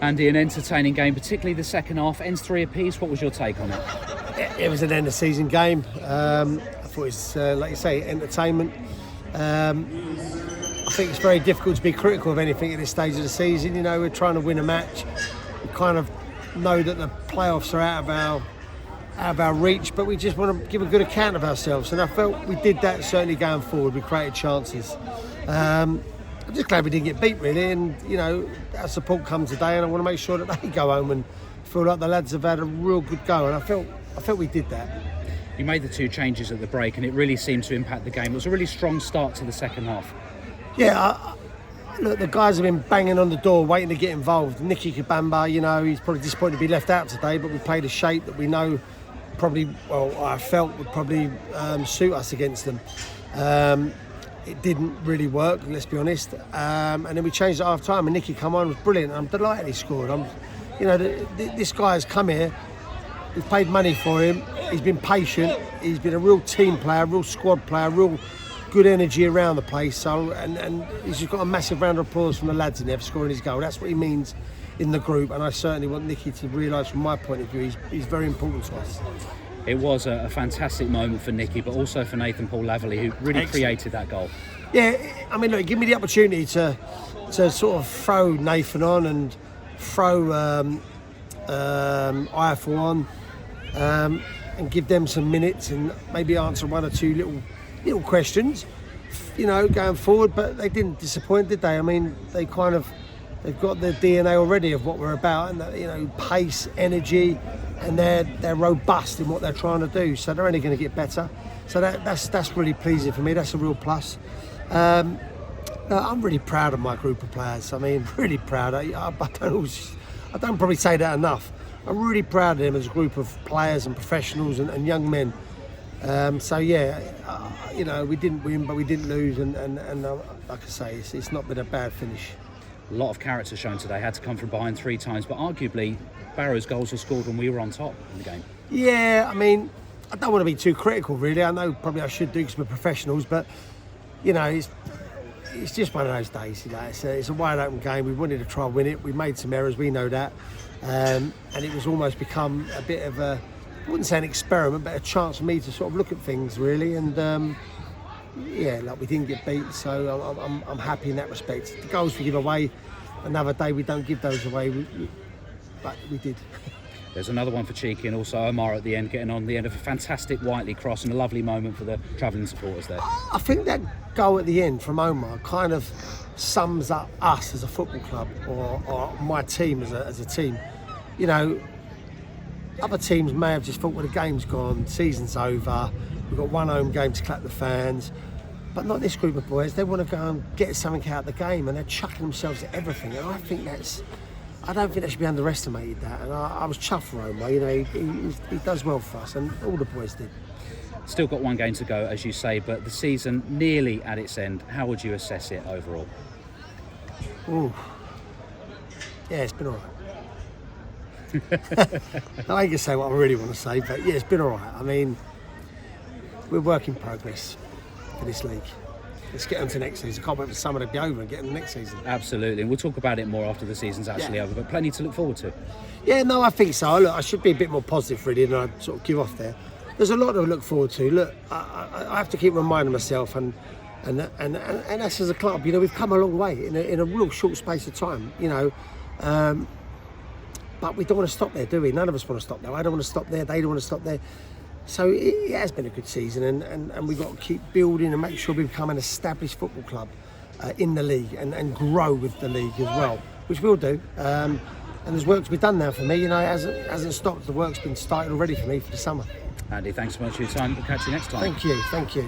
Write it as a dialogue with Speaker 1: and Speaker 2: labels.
Speaker 1: Andy, an entertaining game, particularly the second half, ends 3 apiece. What was your take on it?
Speaker 2: It was an end of season game. I thought it was, like you say, entertainment. I think it's very difficult to be critical of anything at this stage of the season. You know, we're trying to win a match. We kind of know that the playoffs are out of our reach, but we just want to give a good account of ourselves. And I felt we did that certainly going forward. We created chances. I'm just glad we didn't get beat, really. And, you know, our support comes today, and I want to make sure that they go home and feel like the lads have had a real good go. And I felt we did that.
Speaker 1: You made the 2 changes at the break, and it really seemed to impact the game. It was a really strong start to the second half.
Speaker 2: Yeah, look, the guys have been banging on the door, waiting to get involved. Nicky Kabamba, you know, he's probably disappointed to be left out today, but we played a shape that we know probably, well, I felt would probably suit us against them. It didn't really work, let's be honest. And then we changed at half time, and Nicky come on, was brilliant. I'm delighted he scored. This guy has come here. We've paid money for him. He's been patient. He's been a real team player, real squad player, real good energy around the place. So, and he's just got a massive round of applause from the lads in there for scoring his goal. That's what he means in the group, and I certainly want Nicky to realise, from my point of view, he's very important to us.
Speaker 1: It was a fantastic moment for Nicky, but also for Nathan Paul Laverley, who really created that goal.
Speaker 2: Yeah, I mean, look, give me the opportunity to sort of throw Nathan on and throw IFL on, and give them some minutes and maybe answer 1 or 2 little questions, you know, going forward. But they didn't disappoint, did they? I mean, they've got the DNA already of what we're about, and you know, pace, energy, and they're robust in what they're trying to do. So they're only going to get better. So that's really pleasing for me. That's a real plus. I'm really proud of my group of players. I mean, really proud. I don't probably say that enough. I'm really proud of them as a group of players and professionals and young men. So yeah, you know, we didn't win, but we didn't lose, and like I say, it's not been a bad finish.
Speaker 1: A lot of character shown today. Had to come from behind 3 times, but arguably Barrow's goals were scored when we were on top in the game.
Speaker 2: Yeah, I mean, I don't want to be too critical, really. I know probably I should do because we're professionals, but you know, it's just one of those days. You know, it's a wide open game. We wanted to try and win it. We made some errors, we know that, and it was almost become a bit of a, I wouldn't say an experiment, but a chance for me to sort of look at things, really. And yeah, like, we didn't get beat, so I'm happy in that respect. The goals we give away, another day we don't give those away, but we did.
Speaker 1: There's another one for Cheeky, and also Omar at the end, getting on the end of a fantastic Whiteley cross, and a lovely moment for the travelling supporters there.
Speaker 2: I think that goal at the end from Omar kind of sums up us as a football club, or my team as a team. You know, other teams may have just thought, well, the game's gone, season's over, we've got 1 home game to clap the fans. But not this group of boys. They want to go and get something out of the game, and they're chucking themselves at everything. And I don't think that should be underestimated, that. And I was chuffed for Omar. You know, he does well for us, and all the boys did.
Speaker 1: Still got 1 game to go, as you say, but the season nearly at its end. How would you assess it overall?
Speaker 2: Ooh. Yeah, it's been all right. I ain't gonna say what I really want to say, but yeah, it's been all right. I mean, we're work in progress for this league. Let's get on to next season. I can't wait for summer to be over and get on the next season.
Speaker 1: Absolutely, and we'll talk about it more after the season's actually over, but plenty to look forward to.
Speaker 2: Yeah, no, I think so. Look, I should be a bit more positive, really, than I sort of give off there. There's a lot to look forward to. Look, I have to keep reminding myself, and us as a club, you know, we've come a long way in a real short space of time, you know. But we don't want to stop there, do we? None of us want to stop there. I don't want to stop there. They don't want to stop there. So it has been a good season, and we've got to keep building and make sure we become an established football club in the league, and grow with the league as well, which we'll do. And there's work to be done now for me. You know, it hasn't stopped. The work's been started already for me for the summer.
Speaker 1: Andy, thanks so much for your time. We'll catch you next time.
Speaker 2: Thank you.